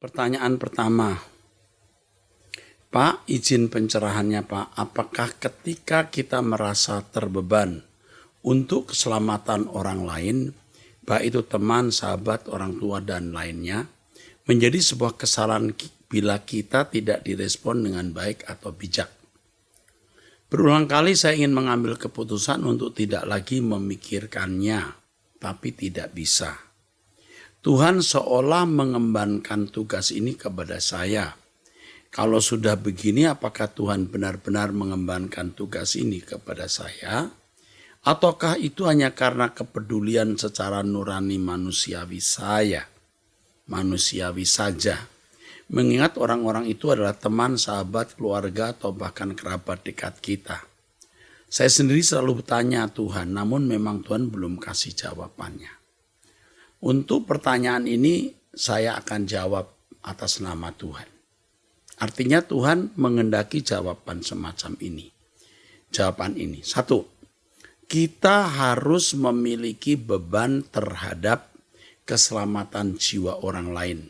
Pertanyaan pertama, Pak, izin pencerahannya Pak, apakah ketika kita merasa terbeban untuk keselamatan orang lain, baik itu teman, sahabat, orang tua, dan lainnya, menjadi sebuah kesalahan bila kita tidak direspon dengan baik atau bijak? Berulang kali saya ingin mengambil keputusan untuk tidak lagi memikirkannya, tapi tidak bisa. Tuhan seolah mengembankan tugas ini kepada saya. Kalau sudah begini, apakah Tuhan benar-benar mengembankan tugas ini kepada saya? Ataukah itu hanya karena kepedulian secara nurani manusiawi saya? Manusiawi saja. Mengingat orang-orang itu adalah teman, sahabat, keluarga, atau bahkan kerabat dekat kita. Saya sendiri selalu bertanya Tuhan, namun memang Tuhan belum kasih jawabannya. Untuk pertanyaan ini saya akan jawab atas nama Tuhan. Artinya Tuhan mengendaki jawaban semacam ini. Jawaban ini. 1. Kita harus memiliki beban terhadap keselamatan jiwa orang lain.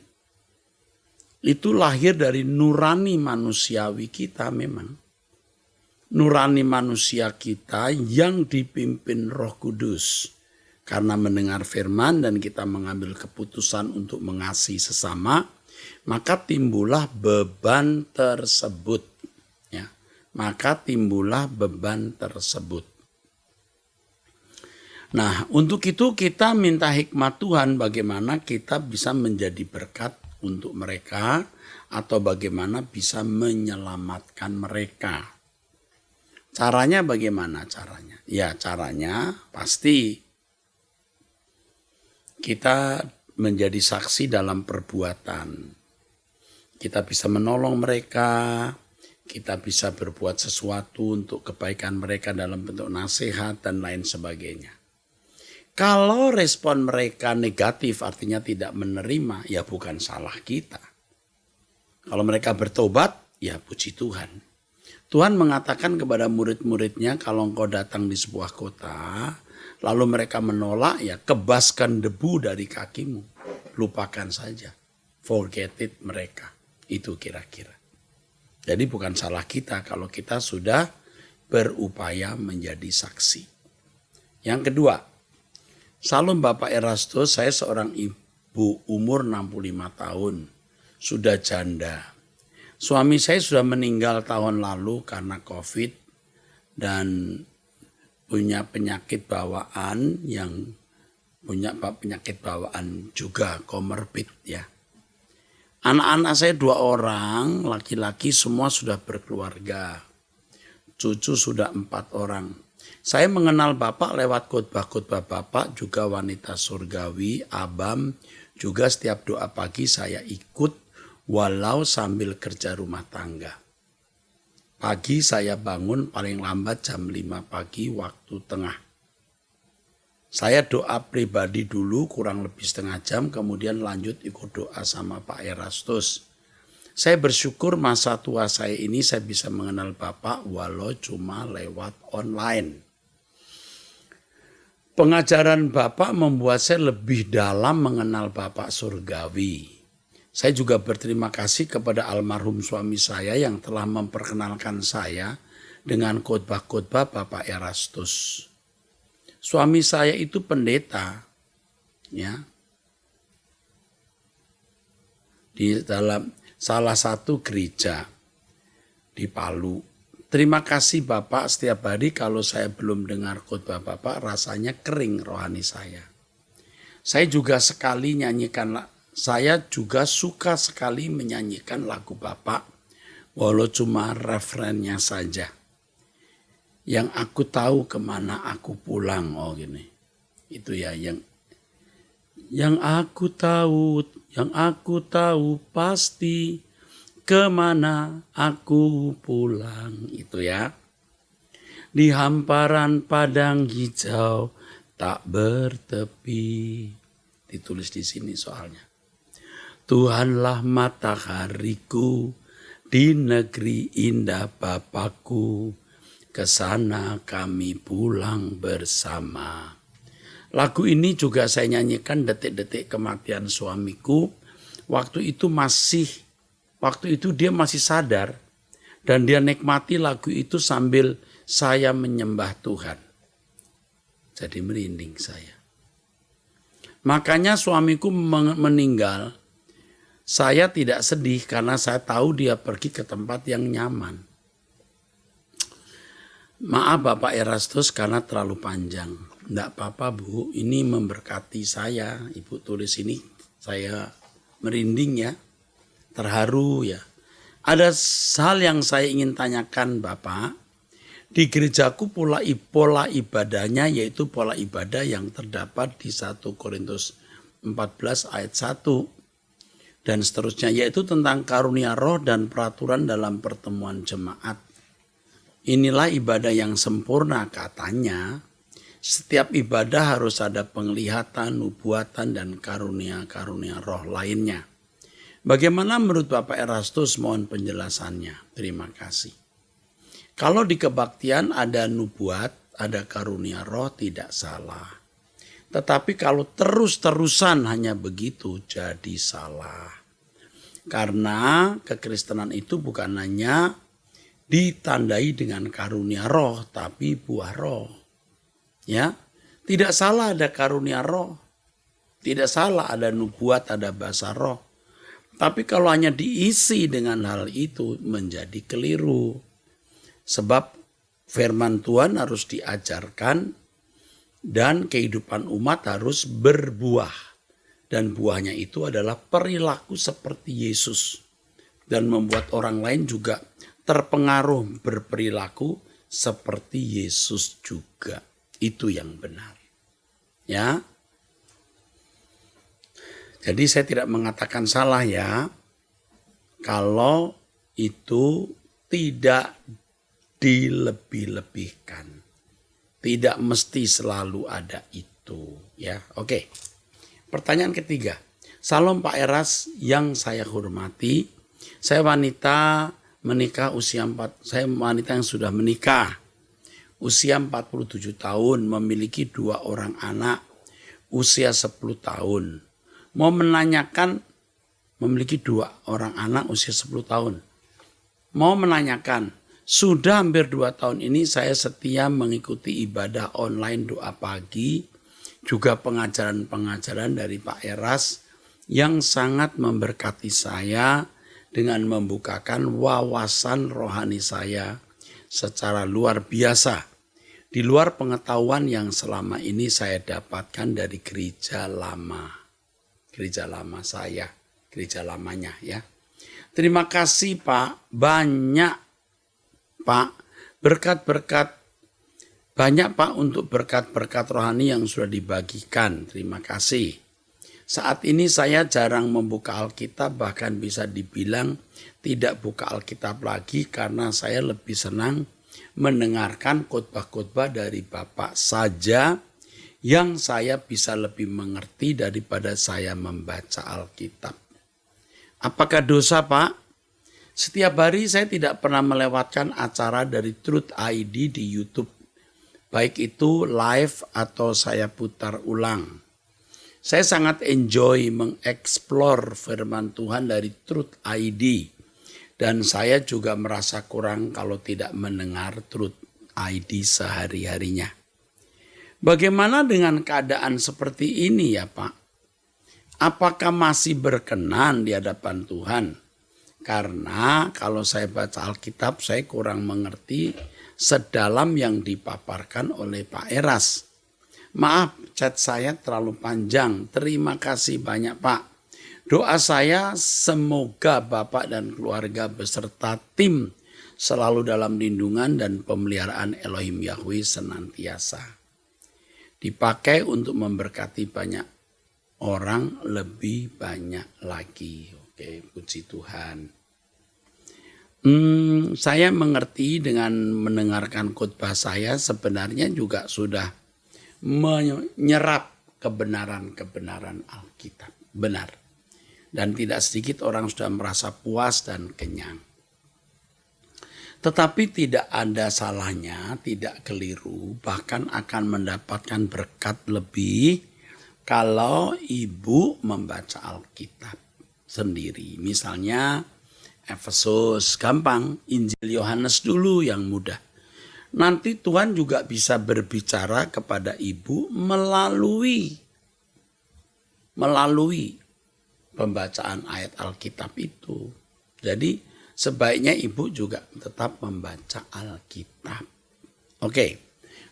Itu lahir dari nurani manusiawi kita memang. Nurani manusia kita yang dipimpin Roh Kudus. Karena mendengar firman dan kita mengambil keputusan untuk mengasihi sesama, maka timbullah beban tersebut. Ya, maka timbullah beban tersebut. Nah, untuk itu kita minta hikmat Tuhan bagaimana kita bisa menjadi berkat untuk mereka atau bagaimana bisa menyelamatkan mereka. Caranya bagaimana caranya? Ya, caranya pasti kita menjadi saksi dalam perbuatan. Kita bisa menolong mereka, kita bisa berbuat sesuatu untuk kebaikan mereka dalam bentuk nasihat dan lain sebagainya. Kalau respon mereka negatif artinya tidak menerima, ya bukan salah kita. Kalau mereka bertobat, ya puji Tuhan. Tuhan mengatakan kepada murid-muridnya, kalau engkau datang di sebuah kota, lalu mereka menolak, ya kebaskan debu dari kakimu. Lupakan saja. Forget it mereka. Itu kira-kira. Jadi bukan salah kita kalau kita sudah berupaya menjadi saksi. Yang kedua, Salam Bapak Erastus, saya seorang ibu umur 65 tahun. Sudah janda. Suami saya sudah meninggal tahun lalu karena COVID dan punya penyakit bawaan juga komorbid ya. Anak-anak saya 2 orang, laki-laki semua sudah berkeluarga. Cucu sudah 4 orang. Saya mengenal Bapak lewat khotbah-khotbah Bapak, juga wanita surgawi, Abam, juga setiap doa pagi saya ikut walau sambil kerja rumah tangga. Pagi saya bangun paling lambat jam 5 pagi waktu tengah. Saya doa pribadi dulu kurang lebih setengah jam, kemudian lanjut ikut doa sama Pak Erastus. Saya bersyukur masa tua saya ini saya bisa mengenal Bapak walau cuma lewat online. Pengajaran Bapak membuat saya lebih dalam mengenal Bapak surgawi. Saya juga berterima kasih kepada almarhum suami saya yang telah memperkenalkan saya dengan khotbah-khotbah Bapak Erastus. Suami saya itu pendeta, ya, di dalam salah satu gereja di Palu. Terima kasih Bapak, setiap hari kalau saya belum dengar khotbah Bapak rasanya kering rohani saya. Saya juga suka sekali menyanyikan lagu Bapak, walau cuma referennya saja. Yang aku tahu kemana aku pulang, gini. Itu ya yang aku tahu pasti kemana aku pulang, itu ya. Di hamparan padang hijau tak bertepi. Ditulis di sini soalnya. Tuhanlah matahariku di negeri indah Bapakku. Kesana kami pulang bersama. Lagu ini juga saya nyanyikan detik-detik kematian suamiku waktu itu dia masih sadar dan dia nikmati lagu itu sambil saya menyembah Tuhan. Jadi merinding saya. Makanya suamiku meninggal. Saya tidak sedih karena saya tahu dia pergi ke tempat yang nyaman. Maaf Bapak Erastus karena terlalu panjang. Tidak apa-apa Bu, ini memberkati saya. Ibu tulis ini, saya merinding ya, terharu ya. Ada hal yang saya ingin tanyakan Bapak. Di gerejaku pola ibadahnya yaitu pola ibadah yang terdapat di 1 Korintus 14 ayat 1. Dan seterusnya, yaitu tentang karunia roh dan peraturan dalam pertemuan jemaat. Inilah ibadah yang sempurna katanya. Setiap ibadah harus ada penglihatan, nubuatan, dan karunia-karunia roh lainnya. Bagaimana menurut Bapak Erastus? Mohon penjelasannya. Terima kasih. Kalau di kebaktian ada nubuat, ada karunia roh, tidak salah. Tetapi kalau terus-terusan hanya begitu, jadi salah. Karena kekristenan itu bukan hanya ditandai dengan karunia roh, tapi buah roh. Ya, tidak salah ada karunia roh. Tidak salah ada nubuat, ada bahasa roh. Tapi kalau hanya diisi dengan hal itu menjadi keliru. Sebab firman Tuhan harus diajarkan dan kehidupan umat harus berbuah. Dan buahnya itu adalah perilaku seperti Yesus. Dan membuat orang lain juga terpengaruh berperilaku seperti Yesus juga. Itu yang benar. Ya. Jadi saya tidak mengatakan salah ya. Kalau itu tidak dilebih-lebihkan. Tidak mesti selalu ada itu. Ya, oke. Pertanyaan ketiga, Salam Pak Eras yang saya hormati, saya wanita yang sudah menikah, usia 47 tahun, memiliki 2 orang anak, usia 10 tahun. Mau menanyakan, memiliki 2 orang anak usia 10 tahun. Mau menanyakan, sudah hampir 2 tahun ini saya setia mengikuti ibadah online doa pagi, juga pengajaran-pengajaran dari Pak Eras yang sangat memberkati saya dengan membukakan wawasan rohani saya secara luar biasa. Di luar pengetahuan yang selama ini saya dapatkan dari gereja lama. Gereja lama saya, gereja lamanya ya. Terima kasih Pak, banyak Pak, berkat-berkat. Banyak Pak untuk berkat-berkat rohani yang sudah dibagikan. Terima kasih. Saat ini saya jarang membuka Alkitab, bahkan bisa dibilang tidak buka Alkitab lagi karena saya lebih senang mendengarkan khotbah-khotbah dari Bapak saja yang saya bisa lebih mengerti daripada saya membaca Alkitab. Apakah dosa Pak? Setiap hari saya tidak pernah melewatkan acara dari Truth ID di YouTube. Baik itu live atau saya putar ulang. Saya sangat enjoy mengeksplor firman Tuhan dari Truth ID. Dan saya juga merasa kurang kalau tidak mendengar Truth ID sehari-harinya. Bagaimana dengan keadaan seperti ini ya Pak? Apakah masih berkenan di hadapan Tuhan? Karena kalau saya baca Alkitab saya kurang mengerti sedalam yang dipaparkan oleh Pak Eras. Maaf, chat saya terlalu panjang. Terima kasih banyak Pak. Doa saya semoga Bapak dan keluarga beserta tim selalu dalam lindungan dan pemeliharaan Elohim Yahweh senantiasa. Dipakai untuk memberkati banyak orang lebih banyak lagi. Oke, puji Tuhan. Saya mengerti dengan mendengarkan khotbah saya sebenarnya juga sudah menyerap kebenaran-kebenaran Alkitab. Benar. Dan tidak sedikit orang sudah merasa puas dan kenyang. Tetapi tidak ada salahnya, tidak keliru, bahkan akan mendapatkan berkat lebih kalau ibu membaca Alkitab. sendiri. Misalnya Efesus, gampang. Injil Yohanes dulu yang mudah. Nanti Tuhan juga bisa berbicara kepada ibu melalui pembacaan ayat Alkitab itu. Jadi sebaiknya ibu juga tetap membaca Alkitab. Oke,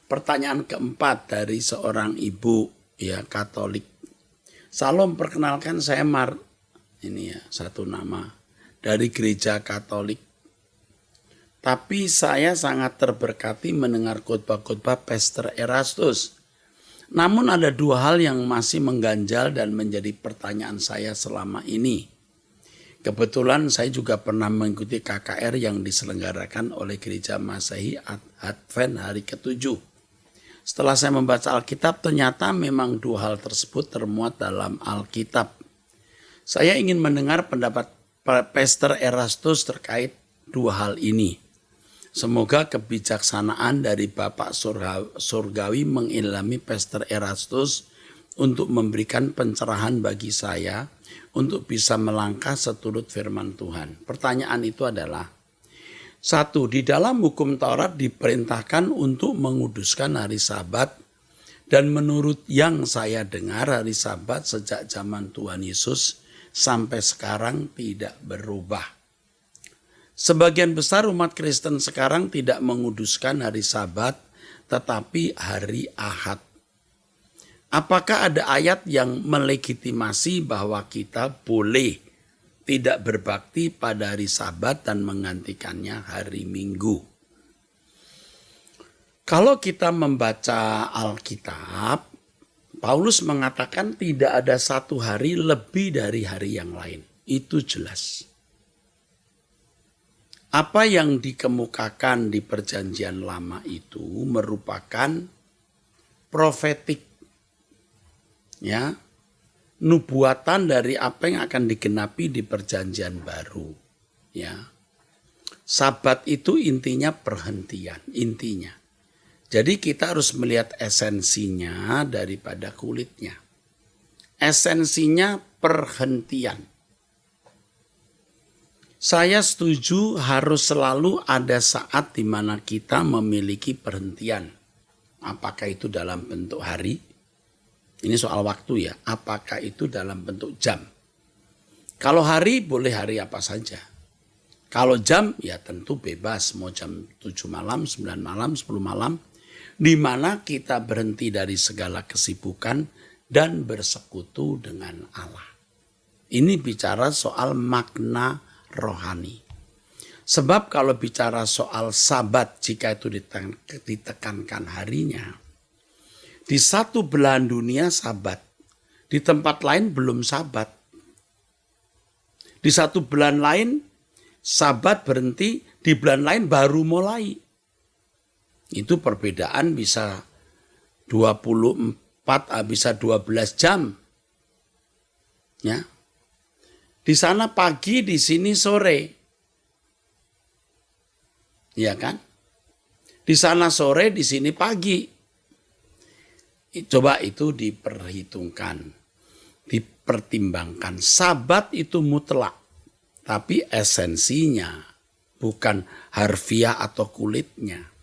pertanyaan keempat dari seorang ibu ya Katolik. Salam, perkenalkan saya ini ya satu nama dari gereja Katolik. Tapi saya sangat terberkati mendengar khotbah-khotbah Pastor Erastus. Namun ada dua hal yang masih mengganjal dan menjadi pertanyaan saya selama ini. Kebetulan saya juga pernah mengikuti KKR yang diselenggarakan oleh Gereja Masehi Advent hari ke-7. Setelah saya membaca Alkitab, ternyata memang dua hal tersebut termuat dalam Alkitab. Saya ingin mendengar pendapat Pastor Erastus terkait dua hal ini. Semoga kebijaksanaan dari Bapak Surgawi mengilhami Pastor Erastus untuk memberikan pencerahan bagi saya untuk bisa melangkah seturut firman Tuhan. Pertanyaan itu adalah, 1. Di dalam hukum Taurat diperintahkan untuk menguduskan hari Sabat, dan menurut yang saya dengar hari Sabat sejak zaman Tuhan Yesus sampai sekarang tidak berubah. Sebagian besar umat Kristen sekarang tidak menguduskan hari Sabat, tetapi hari Ahad. Apakah ada ayat yang melegitimasi bahwa kita boleh tidak berbakti pada hari Sabat dan menggantikannya hari Minggu? Kalau kita membaca Alkitab, Paulus mengatakan tidak ada satu hari lebih dari hari yang lain. Itu jelas. Apa yang dikemukakan di Perjanjian Lama itu merupakan profetik, ya, nubuatan dari apa yang akan digenapi di Perjanjian Baru, ya. Sabat itu intinya perhentian, intinya. Jadi kita harus melihat esensinya daripada kulitnya. Esensinya perhentian. Saya setuju harus selalu ada saat di mana kita memiliki perhentian. Apakah itu dalam bentuk hari? Ini soal waktu ya. Apakah itu dalam bentuk jam? Kalau hari boleh hari apa saja. Kalau jam ya tentu bebas. Mau jam 7 malam, 9 malam, 10 malam. Di mana kita berhenti dari segala kesibukan dan bersekutu dengan Allah. Ini bicara soal makna rohani. Sebab kalau bicara soal Sabat, jika itu ditekankan harinya, di satu belahan dunia Sabat, di tempat lain belum Sabat. Di satu belahan lain Sabat berhenti, di belahan lain baru mulai. Itu perbedaan bisa 24, bisa 12 jam. Ya. Di sana pagi, di sini sore. Iya kan? Di sana sore, di sini pagi. Coba itu diperhitungkan, dipertimbangkan. Sabat itu mutlak, tapi esensinya bukan harfiah atau kulitnya.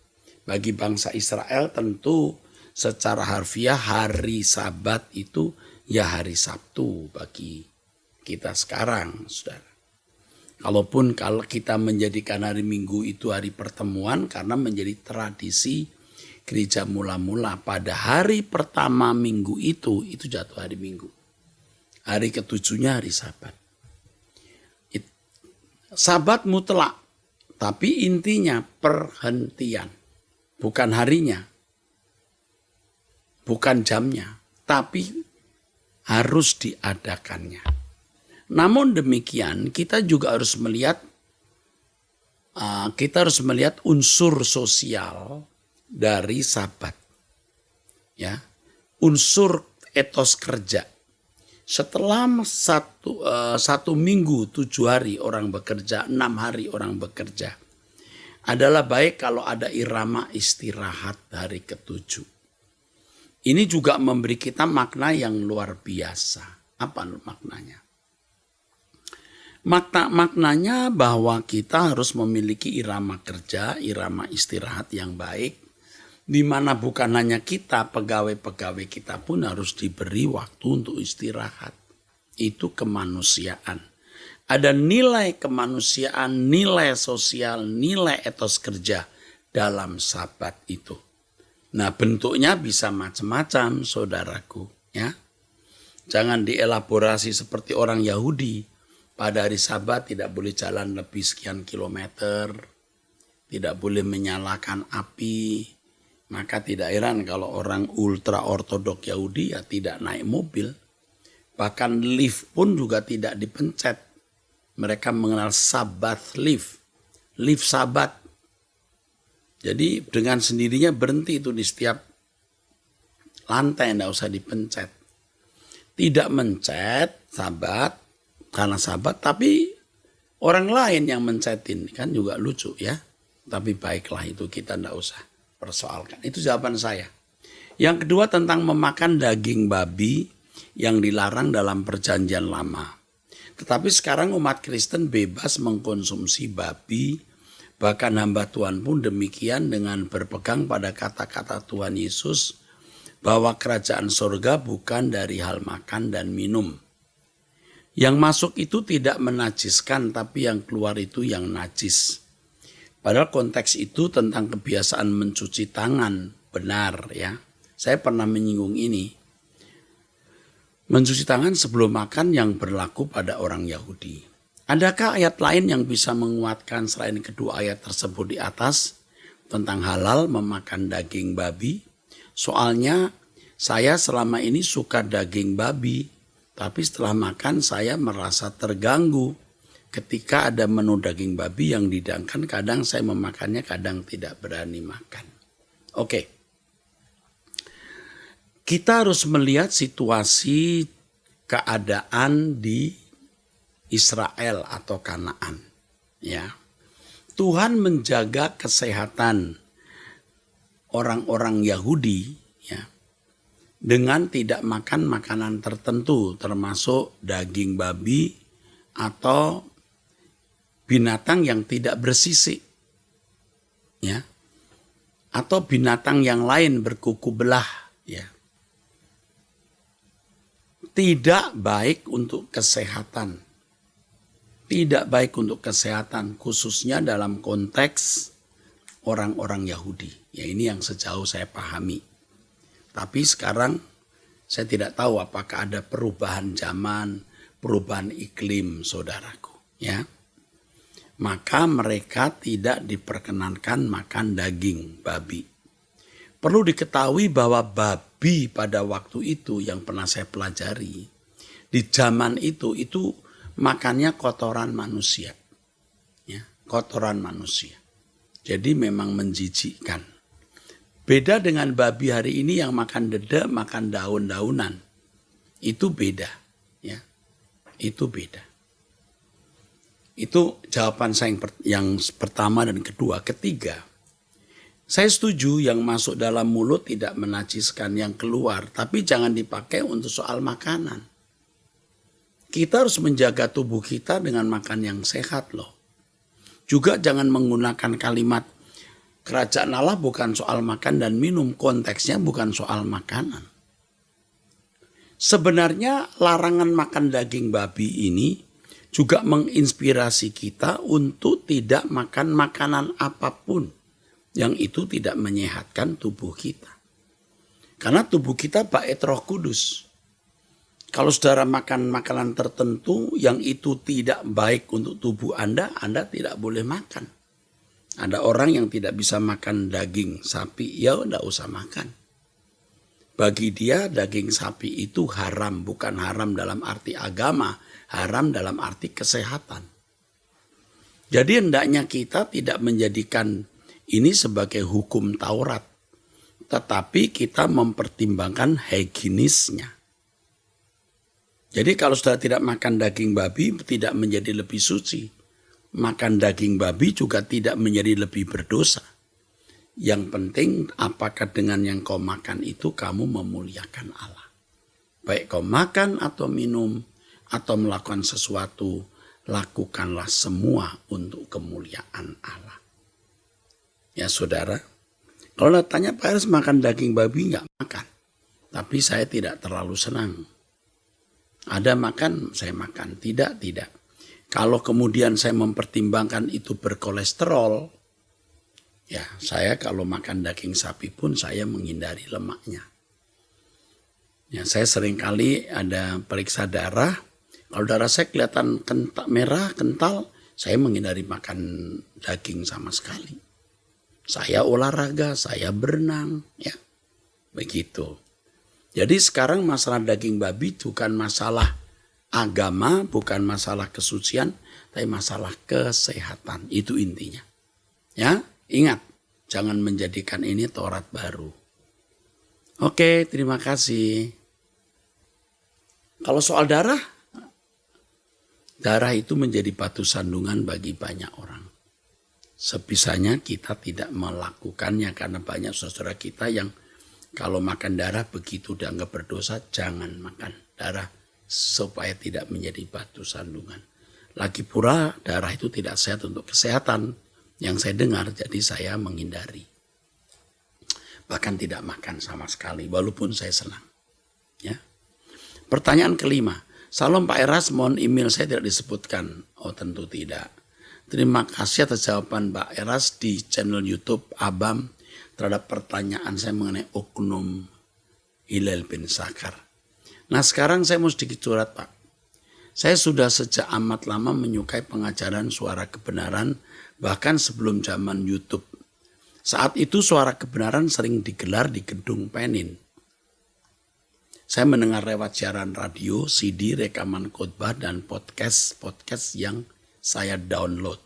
Bagi bangsa Israel tentu secara harfiah hari Sabat itu ya hari Sabtu bagi kita sekarang, saudara. Kalau kita menjadikan hari Minggu itu hari pertemuan karena menjadi tradisi gereja mula-mula pada hari pertama minggu itu jatuh hari Minggu. Hari ketujuhnya hari Sabat. Sabat mutlak, tapi intinya perhentian. Bukan harinya, bukan jamnya, tapi harus diadakannya. Namun demikian kita juga harus melihat unsur sosial dari Sabat, ya, unsur etos kerja. Setelah satu minggu 7 hari orang bekerja, 6 hari orang bekerja, adalah baik kalau ada irama istirahat hari ke-7. Ini juga memberi kita makna yang luar biasa. Apa maknanya? Maknanya bahwa kita harus memiliki irama kerja, irama istirahat yang baik, di mana bukan hanya kita, pegawai-pegawai kita pun harus diberi waktu untuk istirahat. Itu kemanusiaan. Ada nilai kemanusiaan, nilai sosial, nilai etos kerja dalam Sabat itu. Nah, bentuknya bisa macam-macam, saudaraku, ya. Jangan dielaborasi seperti orang Yahudi. Pada hari Sabat tidak boleh jalan lebih sekian kilometer, tidak boleh menyalakan api. Maka tidak heran kalau orang ultra ortodok Yahudi ya tidak naik mobil. Bahkan lift pun juga tidak dipencet. Mereka mengenal Sabbath lift Sabat. Jadi dengan sendirinya berhenti itu di setiap lantai, tidak usah dipencet. Tidak mencet Sabat, karena Sabat, tapi orang lain yang mencetin, kan juga lucu ya. Tapi baiklah itu kita tidak usah persoalkan. Itu jawaban saya. Yang kedua tentang memakan daging babi yang dilarang dalam Perjanjian Lama. Tetapi sekarang umat Kristen bebas mengkonsumsi babi, bahkan hamba Tuhan pun demikian dengan berpegang pada kata-kata Tuhan Yesus bahwa kerajaan surga bukan dari hal makan dan minum. Yang masuk itu tidak menajiskan, tapi yang keluar itu yang najis. Padahal konteks itu tentang kebiasaan mencuci tangan, benar ya. Saya pernah menyinggung ini. Mencuci tangan sebelum makan yang berlaku pada orang Yahudi. Adakah ayat lain yang bisa menguatkan selain kedua ayat tersebut di atas tentang halal memakan daging babi? Soalnya saya selama ini suka daging babi. Tapi setelah makan saya merasa terganggu ketika ada menu daging babi yang dihidangkan. Kadang saya memakannya, kadang tidak berani makan. Oke. Kita harus melihat situasi keadaan di Israel atau Kanaan. Ya. Tuhan menjaga kesehatan orang-orang Yahudi, ya, dengan tidak makan makanan tertentu termasuk daging babi atau binatang yang tidak bersisik, ya, atau binatang yang lain berkuku belah, ya. Tidak baik untuk kesehatan. Tidak baik untuk kesehatan, khususnya dalam konteks orang-orang Yahudi. Ya, ini yang sejauh saya pahami. Tapi sekarang saya tidak tahu apakah ada perubahan zaman, perubahan iklim, saudaraku. Ya, maka mereka tidak diperkenankan makan daging babi. Perlu diketahui bahwa babi pada waktu itu yang pernah saya pelajari, di zaman itu makannya kotoran manusia. Ya, kotoran manusia. Jadi memang menjijikkan. Beda dengan babi hari ini yang makan dedek, makan daun-daunan. Itu beda. Ya, itu beda. Itu jawaban saya yang pertama dan kedua. Ketiga, saya setuju yang masuk dalam mulut tidak menajiskan yang keluar. Tapi jangan dipakai untuk soal makanan. Kita harus menjaga tubuh kita dengan makan yang sehat loh. Juga jangan menggunakan kalimat kerajaan Allah bukan soal makan dan minum. Konteksnya bukan soal makanan. Sebenarnya larangan makan daging babi ini juga menginspirasi kita untuk tidak makan makanan apapun yang itu tidak menyehatkan tubuh kita. Karena tubuh kita bait Roh Kudus. Kalau saudara makan makanan tertentu yang itu tidak baik untuk tubuh Anda tidak boleh makan. Ada orang yang tidak bisa makan daging sapi, ya tidak usah makan. Bagi dia daging sapi itu haram, bukan haram dalam arti agama, haram dalam arti kesehatan. Jadi hendaknya kita tidak menjadikan ini sebagai hukum Taurat, tetapi kita mempertimbangkan higienisnya. Jadi kalau saudara tidak makan daging babi tidak menjadi lebih suci. Makan daging babi juga tidak menjadi lebih berdosa. Yang penting apakah dengan yang kau makan itu kamu memuliakan Allah. Baik kau makan atau minum atau melakukan sesuatu lakukanlah semua untuk kemuliaan Allah. Ya saudara, kalau tanya Pak Eras makan daging babi, enggak makan. Tapi saya tidak terlalu senang. Ada makan, saya makan. Tidak. Kalau kemudian saya mempertimbangkan itu berkolesterol, ya saya kalau makan daging sapi pun saya menghindari lemaknya. Ya, saya seringkali ada periksa darah. Kalau darah saya kelihatan merah, kental, saya menghindari makan daging sama sekali. Saya olahraga, saya berenang, ya begitu. Jadi sekarang masalah daging babi bukan masalah agama, bukan masalah kesucian, tapi masalah kesehatan. Itu intinya. Ya, ingat, jangan menjadikan ini Taurat baru. Oke, terima kasih. Kalau soal darah itu menjadi batu sandungan bagi banyak orang. Sebisanya kita tidak melakukannya karena banyak saudara kita yang kalau makan darah begitu dianggap berdosa, jangan makan darah supaya tidak menjadi batu sandungan. Lagi pula darah itu tidak sehat untuk kesehatan yang saya dengar, jadi saya menghindari. Bahkan tidak makan sama sekali walaupun saya senang. Ya. Pertanyaan kelima, Salam Pak Eras, mohon email saya tidak disebutkan. Oh tentu tidak. Terima kasih atas jawaban Pak Eras di channel YouTube Abam terhadap pertanyaan saya mengenai oknum Hillel bin Zakar. Nah sekarang saya mau sedikit curhat Pak. Saya sudah sejak amat lama menyukai pengajaran suara kebenaran bahkan sebelum zaman YouTube. Saat itu suara kebenaran sering digelar di gedung Penin. Saya mendengar lewat siaran radio, CD, rekaman khotbah, dan podcast yang saya download.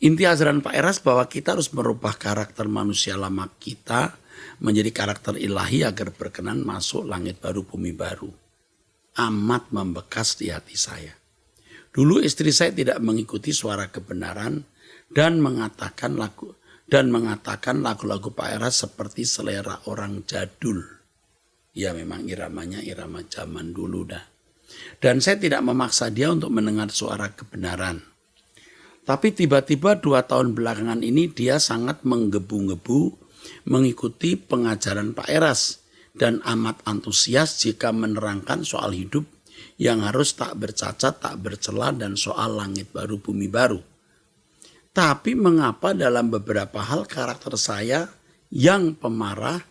Inti ajaran Pak Eras bahwa kita harus merubah karakter manusia lama kita menjadi karakter ilahi agar berkenan masuk langit baru, bumi baru. Amat membekas di hati saya. Dulu istri saya tidak mengikuti suara kebenaran dan mengatakan lagu-lagu Pak Eras seperti selera orang jadul. Ya memang iramanya irama zaman dulu dah. Dan saya tidak memaksa dia untuk mendengar suara kebenaran. Tapi tiba-tiba 2 tahun belakangan ini dia sangat menggebu-gebu mengikuti pengajaran Pak Eras. Dan amat antusias jika menerangkan soal hidup yang harus tak bercacat, tak bercela dan soal langit baru, bumi baru. Tapi mengapa dalam beberapa hal karakter saya yang pemarah,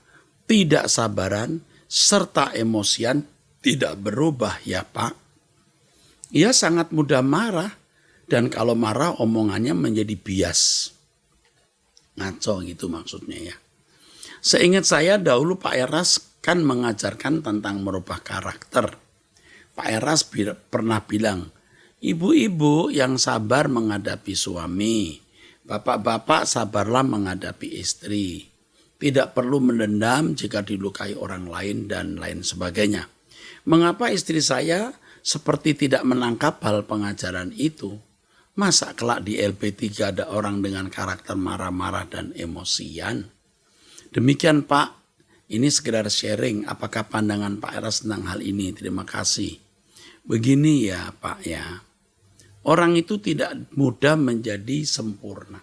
tidak sabaran, serta emosian tidak berubah ya Pak? Ia sangat mudah marah dan kalau marah omongannya menjadi bias. Ngaco gitu maksudnya ya. Seingat saya dahulu Pak Eras kan mengajarkan tentang merubah karakter. Pak Eras pernah bilang, ibu-ibu yang sabar menghadapi suami, bapak-bapak sabarlah menghadapi istri. Tidak perlu mendendam jika dilukai orang lain dan lain sebagainya. Mengapa istri saya seperti tidak menangkap hal pengajaran itu? Masa kelak di LP3 ada orang dengan karakter marah-marah dan emosian? Demikian Pak, ini sekedar sharing apakah pandangan Pak Eras tentang hal ini. Terima kasih. Begini ya Pak ya, orang itu tidak mudah menjadi sempurna.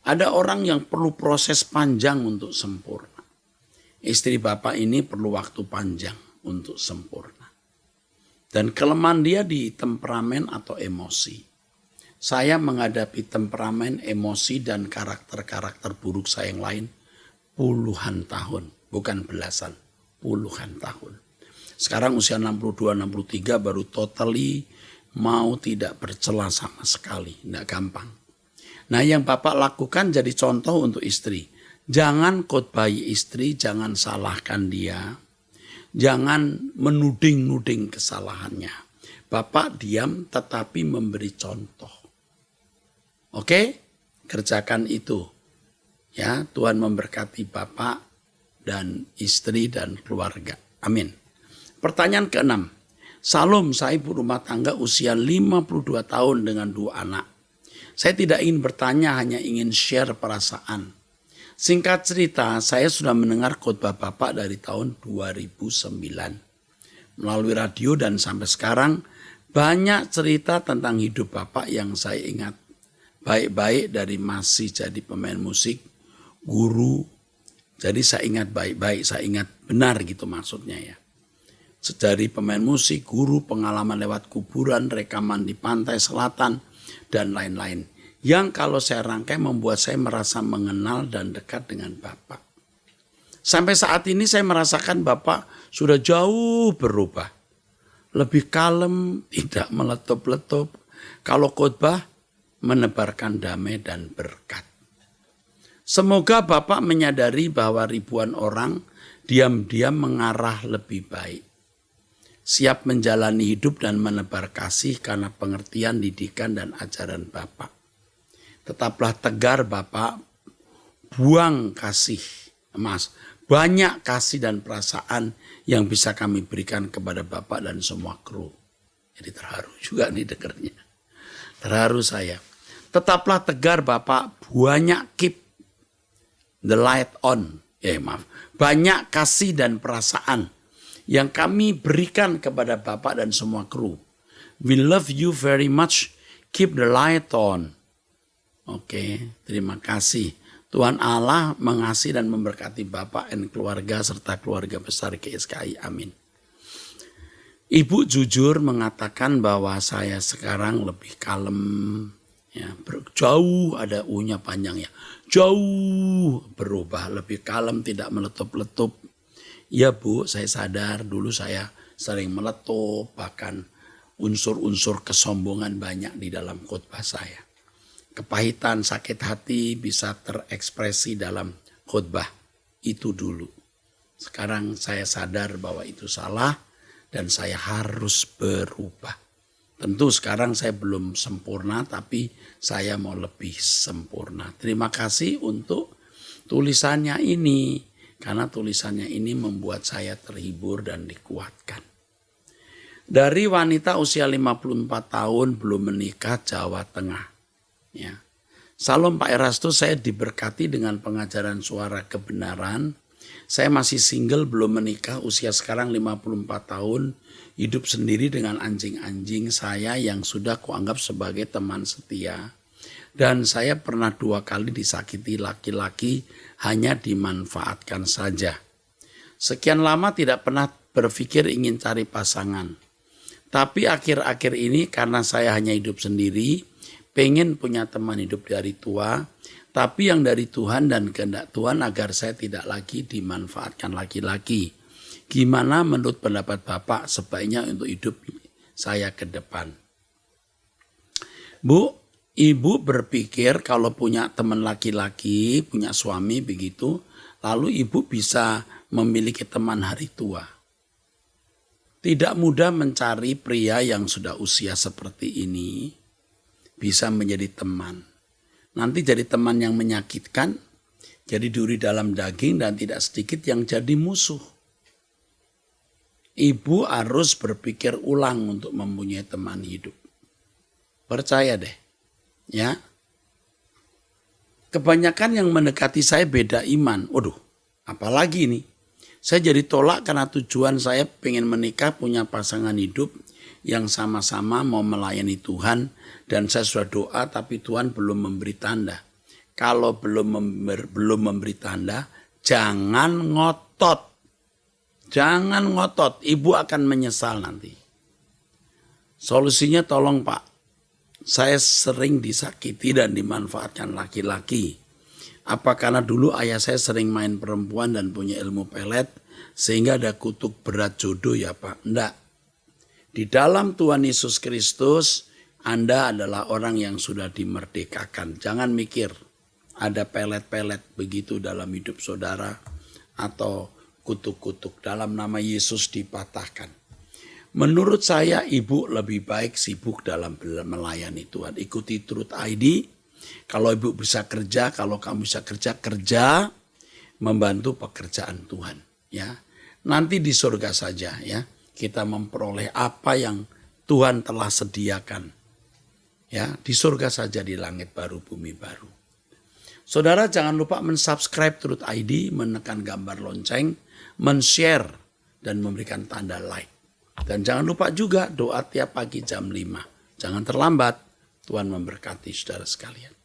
Ada orang yang perlu proses panjang untuk sempurna. Istri Bapak ini perlu waktu panjang untuk sempurna. Dan kelemahan dia di temperamen atau emosi. Saya menghadapi temperamen, emosi, dan karakter-karakter buruk saya yang lain puluhan tahun. Bukan belasan, puluhan tahun. Sekarang usia 62, 63 baru totally mau tidak bercela sama sekali. Tidak gampang. Nah yang Bapak lakukan jadi contoh untuk istri. Jangan khotbahi istri, jangan salahkan dia. Jangan menuding-nuding kesalahannya. Bapak diam tetapi memberi contoh. Oke? Kerjakan itu. Ya, Tuhan memberkati Bapak dan istri dan keluarga. Amin. Pertanyaan ke-6. Salam, saya ibu rumah tangga usia 52 tahun dengan 2 anak. Saya tidak ingin bertanya, hanya ingin share perasaan. Singkat cerita, saya sudah mendengar khotbah Bapak dari tahun 2009. Melalui radio dan sampai sekarang, Banyak cerita tentang hidup Bapak yang saya ingat baik-baik dari masih jadi pemain musik, guru. Jadi saya ingat baik-baik, saya ingat benar gitu maksudnya ya. Dari pemain musik, guru, pengalaman lewat kuburan, rekaman di pantai selatan, dan lain-lain. Yang kalau saya rangkai membuat saya merasa mengenal dan dekat dengan Bapak. Sampai saat ini saya merasakan Bapak sudah jauh berubah. Lebih kalem, tidak meletup-letup. Kalau khotbah, menebarkan damai dan berkat. Semoga Bapak menyadari bahwa ribuan orang diam-diam mengarah lebih baik. Siap menjalani hidup dan menebar kasih karena pengertian, didikan, dan ajaran Bapak. Tetaplah tegar Bapak, buang kasih, Mas. Banyak kasih dan perasaan yang bisa kami berikan kepada Bapak dan semua kru. Jadi terharu juga nih dengernya. Terharu saya. Tetaplah tegar Bapak, banyak keep the light on. Banyak kasih dan perasaan yang kami berikan kepada Bapak dan semua kru. We love you very much. Keep the light on. Oke, terima kasih. Tuhan Allah mengasihi dan memberkati Bapak dan keluarga serta keluarga besar GSKI. Amin. Ibu jujur mengatakan bahwa saya sekarang lebih kalem. Ya, jauh ada U-nya panjang ya. Jauh berubah, lebih kalem, tidak meletup-letup. Ya Bu, saya sadar dulu saya sering meletup, bahkan unsur-unsur kesombongan banyak di dalam khotbah saya. Kepahitan, sakit hati bisa terekspresi dalam khotbah itu dulu. Sekarang saya sadar bahwa itu salah dan saya harus berubah. Tentu sekarang saya belum sempurna, tapi saya mau lebih sempurna. Terima kasih untuk tulisannya ini. Karena tulisannya ini membuat saya terhibur dan dikuatkan. Dari wanita usia 54 tahun belum menikah Jawa Tengah. Ya. Salam Pak Erastus, saya diberkati dengan pengajaran suara kebenaran. Saya masih single, belum menikah, usia sekarang 54 tahun. Hidup sendiri dengan anjing-anjing saya yang sudah kuanggap sebagai teman setia. Dan saya pernah 2 kali disakiti laki-laki, hanya dimanfaatkan saja. Sekian lama tidak pernah berpikir ingin cari pasangan. Tapi akhir-akhir ini karena saya hanya hidup sendiri, pengen punya teman hidup dari tua, tapi yang dari Tuhan dan kehendak Tuhan agar saya tidak lagi dimanfaatkan laki-laki. Gimana menurut pendapat Bapak sebaiknya untuk hidup saya ke depan? Bu, Ibu berpikir kalau punya teman laki-laki, punya suami begitu, lalu ibu bisa memiliki teman hari tua. Tidak mudah mencari pria yang sudah usia seperti ini, bisa menjadi teman. Nanti jadi teman yang menyakitkan, jadi duri dalam daging dan tidak sedikit yang jadi musuh. Ibu harus berpikir ulang untuk mempunyai teman hidup. Percaya deh. Ya, kebanyakan yang mendekati saya beda iman. Waduh, apalagi nih? Saya jadi tolak karena tujuan saya pengen menikah, punya pasangan hidup yang sama-sama mau melayani Tuhan. Dan saya sudah doa tapi Tuhan belum memberi tanda. Kalau belum memberi tanda, jangan ngotot. Jangan ngotot, ibu akan menyesal nanti. Solusinya tolong Pak. Saya sering disakiti dan dimanfaatkan laki-laki. Apa karena dulu ayah saya sering main perempuan dan punya ilmu pelet, sehingga ada kutuk berat jodoh ya Pak? Enggak. Di dalam Tuhan Yesus Kristus, Anda adalah orang yang sudah dimerdekakan. Jangan mikir ada pelet-pelet begitu dalam hidup saudara, atau kutuk-kutuk dalam nama Yesus dipatahkan. Menurut saya ibu lebih baik sibuk dalam melayani Tuhan. Ikuti Truth ID. Kalau ibu bisa kerja, kalau kamu bisa kerja membantu pekerjaan Tuhan. Ya, nanti di surga saja ya kita memperoleh apa yang Tuhan telah sediakan. Ya, di surga saja, di langit baru, bumi baru. Saudara jangan lupa mensubscribe Truth ID, menekan gambar lonceng, men-share dan memberikan tanda like. Dan jangan lupa juga doa tiap pagi jam 5. Jangan terlambat. Tuhan memberkati saudara sekalian.